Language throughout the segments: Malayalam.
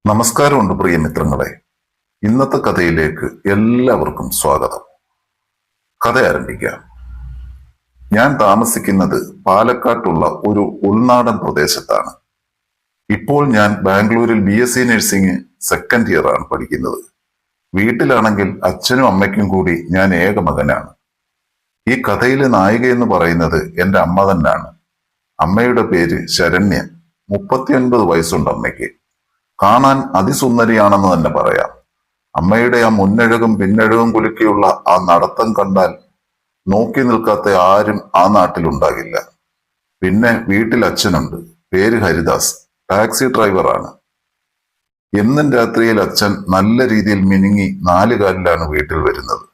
നമസ്കാരമുണ്ട് പ്രിയ മിത്രങ്ങളെ. ഇന്നത്തെ കഥയിലേക്ക് എല്ലാവർക്കും സ്വാഗതം. കഥ ആരംഭിക്കാം. ഞാൻ താമസിക്കുന്നത് പാലക്കാട്ടുള്ള ഒരു ഉൾനാടൻ പ്രദേശത്താണ്. ഇപ്പോൾ ഞാൻ ബാംഗ്ലൂരിൽ BSc നഴ്സിംഗ് സെക്കൻഡ് ഇയർ ആണ് പഠിക്കുന്നത്. വീട്ടിലാണെങ്കിൽ അച്ഛനും അമ്മയ്ക്കും കൂടി ഞാൻ ഏക മകനാണ്. ഈ കഥയിലെ നായിക എന്ന് പറയുന്നത് എൻ്റെ അമ്മ തന്നെയാണ്. അമ്മയുടെ പേര് ശരണ്യൻ. 39 വയസ്സുണ്ട് അമ്മയ്ക്ക്. കാണാൻ അതിസുന്ദരിയാണെന്ന് തന്നെ പറയാം. അമ്മയുടെ ആ മുന്നഴകും പിന്നഴകും കുലുക്കിയുള്ള ആ നടത്തം കണ്ടാൽ നോക്കി നിൽക്കാത്ത ആരും ആ നാട്ടിലുണ്ടാകില്ല. പിന്നെ വീട്ടിൽ അച്ഛനുണ്ട്. പേര് ഹരിദാസ്. ടാക്സി ഡ്രൈവറാണ്. എന്നും രാത്രിയിൽ അച്ഛൻ നല്ല രീതിയിൽ മിനുങ്ങി 4 കാലിലാണ് വീട്ടിൽ വരുന്നത്.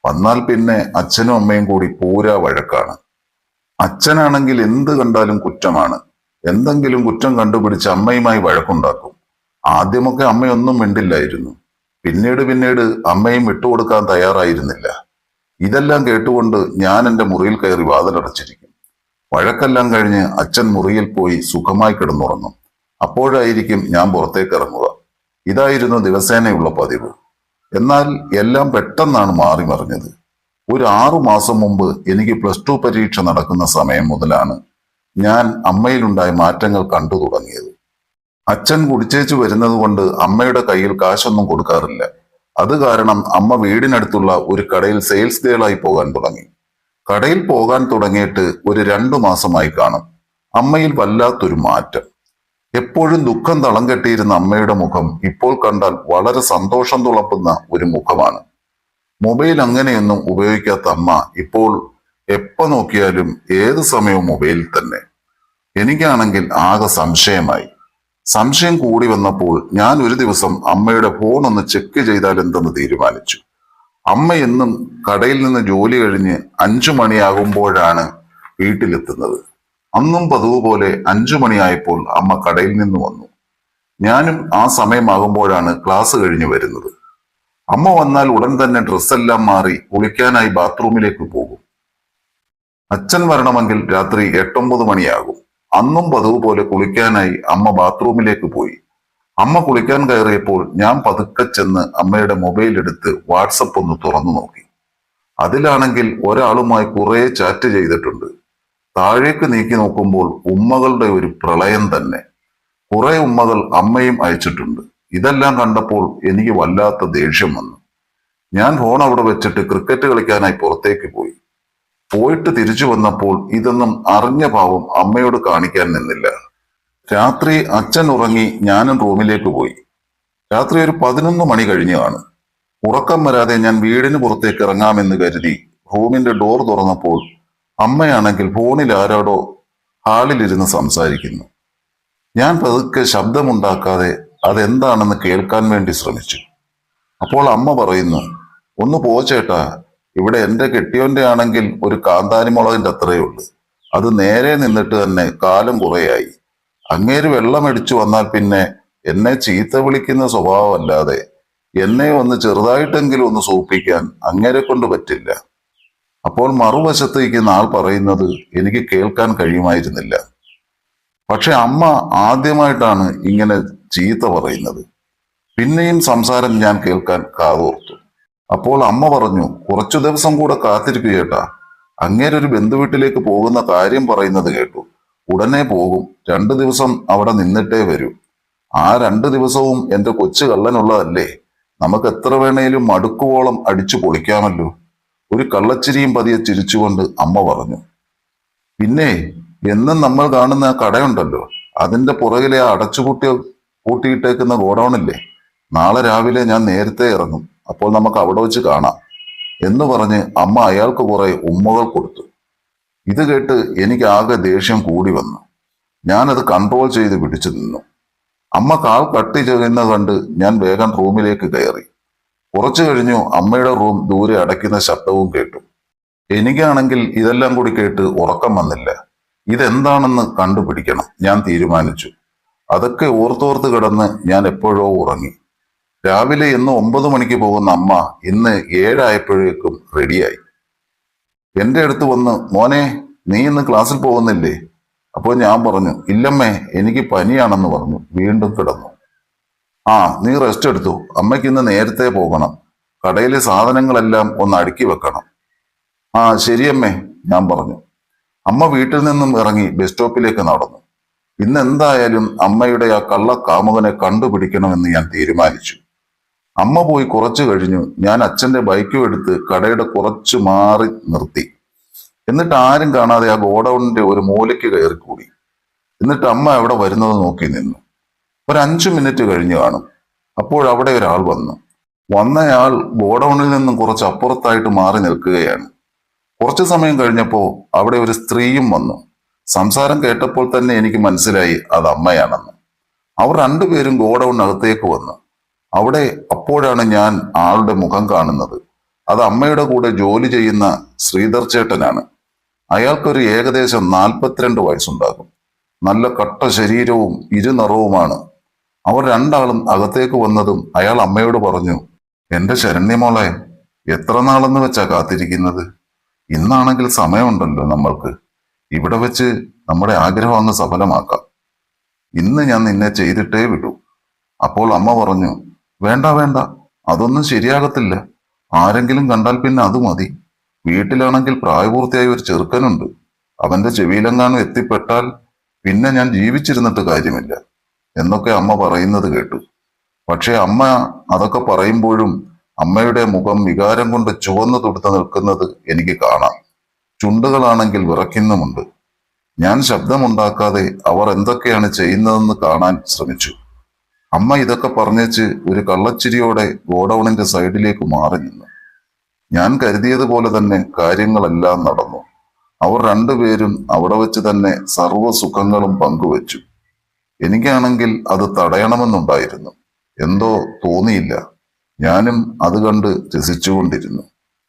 വന്നാൽ പിന്നെ അച്ഛനും അമ്മയും കൂടി പൂരാ വഴക്കാണ്. അച്ഛനാണെങ്കിൽ എന്ത് കണ്ടാലും കുറ്റമാണ്. എന്തെങ്കിലും കുറ്റം കണ്ടുപിടിച്ച് അമ്മയുമായി വഴക്കുണ്ടാക്കും. ആദ്യമൊക്കെ അമ്മയൊന്നും മിണ്ടില്ലായിരുന്നു. പിന്നീട് അമ്മയും വിട്ടുകൊടുക്കാൻ തയ്യാറായിരുന്നില്ല. ഇതെല്ലാം കേട്ടുകൊണ്ട് ഞാൻ എൻ്റെ മുറിയിൽ കയറി വാതിലടച്ചിരിക്കും. വഴക്കെല്ലാം കഴിഞ്ഞ് അച്ഛൻ മുറിയിൽ പോയി സുഖമായി കിടന്നുറങ്ങും. അപ്പോഴായിരിക്കും ഞാൻ പുറത്തേക്ക് ഇറങ്ങുക. ഇതായിരുന്നു ദിവസേനയുള്ള പതിവ്. എന്നാൽ എല്ലാം പെട്ടെന്നാണ് മാറി മറിഞ്ഞത്. ഒരു 6 മാസം മുമ്പ് എനിക്ക് +2 പരീക്ഷ നടക്കുന്ന സമയം മുതലാണ് ഞാൻ അമ്മയിലുണ്ടായ മാറ്റങ്ങൾ കണ്ടു തുടങ്ങിയത്. അച്ഛൻ കുടിച്ചേച്ചു വരുന്നത് കൊണ്ട് അമ്മയുടെ കയ്യിൽ കാശൊന്നും കൊടുക്കാറില്ല. അത് കാരണം അമ്മ വീടിനടുത്തുള്ള ഒരു കടയിൽ സെയിൽസ് ഗേളായി പോകാൻ തുടങ്ങി. കടയിൽ പോകാൻ തുടങ്ങിയിട്ട് ഒരു 2 മാസമായി കാണും. അമ്മയിൽ വല്ലാത്തൊരു മാറ്റം. എപ്പോഴും ദുഃഖം തളം കെട്ടിയിരുന്ന അമ്മയുടെ മുഖം ഇപ്പോൾ കണ്ടാൽ വളരെ സന്തോഷം തുളപ്പുന്ന ഒരു മുഖമാണ്. മൊബൈൽ അങ്ങനെയൊന്നും ഉപയോഗിക്കാത്ത അമ്മ ഇപ്പോൾ എപ്പോ നോക്കിയാലും ഏത് സമയവും മൊബൈലിൽ തന്നെ. എനിക്കാണെങ്കിൽ ആകെ സംശയമായി. സംശയം കൂടി വന്നപ്പോൾ ഞാൻ ഒരു ദിവസം അമ്മയുടെ ഫോൺ ഒന്ന് ചെക്ക് ചെയ്താൽ എന്തെന്ന് തീരുമാനിച്ചു. അമ്മ എന്നും കടയിൽ നിന്ന് ജോലി കഴിഞ്ഞ് 5 മണിയാകുമ്പോഴാണ് വീട്ടിലെത്തുന്നത്. അന്നും പതിവ് പോലെ 5 മണിയായപ്പോൾ അമ്മ കടയിൽ നിന്ന് വന്നു. ഞാനും ആ സമയമാകുമ്പോഴാണ് ക്ലാസ് കഴിഞ്ഞ് വരുന്നത്. അമ്മ വന്നാൽ ഉടൻ തന്നെ ഡ്രസ്സെല്ലാം മാറി കുളിക്കാനായി ബാത്റൂമിലേക്ക് പോകും. അച്ഛൻ വരണമെങ്കിൽ രാത്രി 8-9 മണിയാകും. അന്നും പതിവ് പോലെ കുളിക്കാനായി അമ്മ ബാത്റൂമിലേക്ക് പോയി. അമ്മ കുളിക്കാൻ കയറിയപ്പോൾ ഞാൻ പതുക്കെ ചെന്ന് അമ്മയുടെ മൊബൈൽ എടുത്ത് വാട്സപ്പ് ഒന്ന് തുറന്നു നോക്കി. അതിലാണെങ്കിൽ ഒരാളുമായി കുറെ ചാറ്റ് ചെയ്തിട്ടുണ്ട്. താഴേക്ക് നീക്കി നോക്കുമ്പോൾ ഉമ്മകളുടെ ഒരു പ്രളയം തന്നെ. കുറെ ഉമ്മകൾ അമ്മയും അയച്ചിട്ടുണ്ട്. ഇതെല്ലാം കണ്ടപ്പോൾ എനിക്ക് വല്ലാത്ത ദേഷ്യം വന്നു. ഞാൻ ഫോൺ അവിടെ വെച്ചിട്ട് ക്രിക്കറ്റ് കളിക്കാനായി പുറത്തേക്ക് പോയി. പോയിട്ട് തിരിച്ചു വന്നപ്പോൾ ഇതൊന്നും അറിഞ്ഞ ഭാവം അമ്മയോട് കാണിക്കാൻ നിന്നില്ല. രാത്രി അച്ഛൻ ഉറങ്ങി ഞാനും റൂമിലേക്ക് പോയി. രാത്രി ഒരു 11 മണി കഴിഞ്ഞു കാണും. ഉറക്കം വരാതെ ഞാൻ വീടിന് പുറത്തേക്ക് ഇറങ്ങാമെന്ന് കരുതി റൂമിന്റെ ഡോർ തുറന്നപ്പോൾ അമ്മയാണെങ്കിൽ ഫോണിൽ ആരോടോ ഹാളിലിരുന്ന് സംസാരിക്കുന്നു. ഞാൻ പതുക്കെ ശബ്ദമുണ്ടാക്കാതെ അതെന്താണെന്ന് കേൾക്കാൻ വേണ്ടി ശ്രമിച്ചു. അപ്പോൾ അമ്മ പറയുന്നു, "ഒന്ന് പോ ചേട്ടാ, ഇവിടെ എൻ്റെ കെട്ടിയോന്റെ ആണെങ്കിൽ ഒരു കാന്താരി മുളകിന്റെ അത്രയേ ഉള്ളൂ. അത് നേരെ നിന്നിട്ട് തന്നെ കാലം കുറയായി. അങ്ങേര് വെള്ളമടിച്ചു വന്നാൽ പിന്നെ എന്നെ ചീത്ത വിളിക്കുന്ന സ്വഭാവമല്ലാതെ എന്നെ ഒന്ന് ചെറുതായിട്ടെങ്കിലും ഒന്ന് സൂപ്പിക്കാൻ അങ്ങേരെ കൊണ്ട് പറ്റില്ല." അപ്പോൾ മറുവശത്തേക്കുന്ന ആൾ പറയുന്നത് എനിക്ക് കേൾക്കാൻ കഴിയുമായിരുന്നില്ല. പക്ഷെ അമ്മ ആദ്യമായിട്ടാണ് ഇങ്ങനെ ചീത്ത പറയുന്നത്. പിന്നെയും സംസാരം ഞാൻ കേൾക്കാൻ കാതോർത്തു. അപ്പോൾ അമ്മ പറഞ്ഞു, "കുറച്ചു ദിവസം കൂടെ കാത്തിരിക്കു ചേട്ടാ. അങ്ങേരൊരു ബന്ധുവീട്ടിലേക്ക് പോകുന്ന കാര്യം പറയുന്നത് കേട്ടു. ഉടനെ പോകും. 2 ദിവസം അവിടെ നിന്നിട്ടേ വരൂ. ആ 2 ദിവസവും എന്റെ കൊച്ചു കള്ളനുള്ളതല്ലേ. നമുക്ക് എത്ര വേണേലും മടുക്കുവോളം അടിച്ചു പൊളിക്കാമല്ലോ." ഒരു കള്ളച്ചിരിയും പതിയെ ചിരിച്ചുകൊണ്ട് അമ്മ പറഞ്ഞു, "പിന്നെ എന്നും നമ്മൾ കാണുന്ന ആ കടയുണ്ടല്ലോ, അതിന്റെ പുറകിലെ ആ പൂട്ടിയിട്ടേക്കുന്ന ഗോഡൌണില്ലേ, നാളെ രാവിലെ ഞാൻ നേരത്തെ ഇറങ്ങും. അപ്പോൾ നമുക്ക് അവിടെ വെച്ച് കാണാം" എന്ന് പറഞ്ഞ് അമ്മ അയാൾക്ക് കുറെ ഉമ്മകൾ കൊടുത്തു. ഇത് കേട്ട് എനിക്ക് ആകെ ദേഷ്യം കൂടി വന്നു. ഞാനത് കൺട്രോൾ ചെയ്ത് പിടിച്ചു നിന്നു. അമ്മ കാൽ കട്ട് ചെയ്യുന്നത് കണ്ട് ഞാൻ വേഗം റൂമിലേക്ക് കയറി. കുറച്ചു കഴിഞ്ഞു അമ്മയുടെ റൂം ദൂരെ അടയ്ക്കുന്ന ശബ്ദവും കേട്ടു. എനിക്കാണെങ്കിൽ ഇതെല്ലാം കൂടി കേട്ട് ഉറക്കം വന്നില്ല. ഇതെന്താണെന്ന് കണ്ടുപിടിക്കണം ഞാൻ തീരുമാനിച്ചു. അതൊക്കെ ഓർത്തോർത്ത് കിടന്ന് ഞാൻ എപ്പോഴോ ഉറങ്ങി. രാവിലെ ഇന്ന് 9 മണിക്ക് പോകുന്ന അമ്മ ഇന്ന് 7 ആയപ്പോഴേക്കും റെഡിയായി. എന്റെ അടുത്ത് വന്ന്, "മോനെ, നീ ഇന്ന് ക്ലാസ്സിൽ പോകുന്നില്ലേ?" അപ്പോൾ ഞാൻ പറഞ്ഞു, "ഇല്ലമ്മേ, എനിക്ക് പനിയാണെന്ന്" പറഞ്ഞു. വീണ്ടും കിടന്നു. ആ, നീ റെസ്റ്റ് എടുത്തു. അമ്മയ്ക്ക് ഇന്ന് നേരത്തെ പോകണം. കടയിലെ സാധനങ്ങളെല്ലാം ഒന്ന് അടുക്കി വെക്കണം. ആ ശരിയമ്മേ, ഞാൻ പറഞ്ഞു. അമ്മ വീട്ടിൽ നിന്നും ഇറങ്ങി ബസ് സ്റ്റോപ്പിലേക്ക് നടന്നു. ഇന്ന് എന്തായാലും അമ്മയുടെ ആ കള്ള കാമുകനെ കണ്ടുപിടിക്കണമെന്ന് ഞാൻ തീരുമാനിച്ചു. അമ്മ പോയി കുറച്ചു കഴിഞ്ഞു ഞാൻ അച്ഛന്റെ ബൈക്കും എടുത്ത് കടയുടെ കുറച്ചു മാറി നിർത്തി. എന്നിട്ട് ആരും കാണാതെ ആ ഗോഡൌണിന്റെ ഒരു മൂലയ്ക്ക് കയറിക്കൂടി. എന്നിട്ട് അമ്മ അവിടെ വരുന്നത് നോക്കി നിന്നു. ഒരു 5 മിനിറ്റ് കഴിഞ്ഞു കാണും. അപ്പോഴവിടെ ഒരാൾ വന്നു. വന്നയാൾ ഗോഡൌണിൽ നിന്നും കുറച്ച് അപ്പുറത്തായിട്ട് മാറി നിൽക്കുകയാണ്. കുറച്ചു സമയം കഴിഞ്ഞപ്പോൾ അവിടെ ഒരു സ്ത്രീയും വന്നു. സംസാരം കേട്ടപ്പോൾ തന്നെ എനിക്ക് മനസ്സിലായി അത് അമ്മയാണെന്ന്. അവർ രണ്ടുപേരും ഗോഡൌണിനകത്തേക്ക് വന്നു. അവിടെ അപ്പോഴാണ് ഞാൻ ആളുടെ മുഖം കാണുന്നത്. അത് അമ്മയുടെ കൂടെ ജോലി ചെയ്യുന്ന ശ്രീധർ ചേട്ടനാണ്. അയാൾക്കൊരു ഏകദേശം 42 വയസ്സുണ്ടാകും. നല്ല കട്ട ശരീരവും ഇരുനിറവുമാണ്. അവർ രണ്ടാളും അകത്തേക്ക് വന്നതും അയാൾ അമ്മയോട് പറഞ്ഞു, എന്റെ ശരണ്യമോളെ, എത്ര നാളെന്ന് വെച്ചാ കാത്തിരിക്കുന്നത്? ഇന്നാണെങ്കിൽ സമയമുണ്ടല്ലോ നമ്മൾക്ക്. ഇവിടെ വെച്ച് നമ്മുടെ ആഗ്രഹം അങ്ങ് സഫലമാക്കാം. ഇന്ന് ഞാൻ നിന്നെ ചെയ്തിട്ടേ വിടൂ. അപ്പോൾ അമ്മ പറഞ്ഞു, വേണ്ട വേണ്ട, അതൊന്നും ശരിയാകത്തില്ല. ആരെങ്കിലും കണ്ടാൽ പിന്നെ അത് മതി. വീട്ടിലാണെങ്കിൽ പ്രായപൂർത്തിയായ ഒരു ചെറുക്കനുണ്ട്. അവന്റെ ചെവിയിലെങ്ങാനും എത്തിപ്പെട്ടാൽ പിന്നെ ഞാൻ ജീവിച്ചിരുന്നിട്ട് കാര്യമില്ല എന്നൊക്കെ അമ്മ പറയുന്നത് കേട്ടു. പക്ഷെ അമ്മ അതൊക്കെ പറയുമ്പോഴും അമ്മയുടെ മുഖം വികാരം കൊണ്ട് ചുവന്നു തുടുത്ത് നിൽക്കുന്നത് എനിക്ക് കാണാം. ചുണ്ടുകളാണെങ്കിൽ വിറയ്ക്കുന്നുമുണ്ട്. ഞാൻ ശബ്ദമുണ്ടാക്കാതെ അവർ എന്തൊക്കെയാണ് ചെയ്യുന്നതെന്ന് കാണാൻ ശ്രമിച്ചു. അമ്മ ഇതൊക്കെ പറഞ്ഞേച്ച് ഒരു കള്ളച്ചിരിയോടെ ഗോഡൌണിന്റെ സൈഡിലേക്ക് മാറി നിന്നു. ഞാൻ കരുതിയതുപോലെ തന്നെ കാര്യങ്ങളെല്ലാം നടന്നു. അവർ രണ്ടുപേരും അവിടെ വെച്ച് തന്നെ സർവ്വ സുഖങ്ങളും പങ്കുവച്ചു. എനിക്കാണെങ്കിൽ അത് തടയണമെന്നുണ്ടായിരുന്നു. എന്തോ തോന്നിയില്ല. ഞാനും അത് കണ്ട് രസിച്ചുകൊണ്ടിരുന്നു.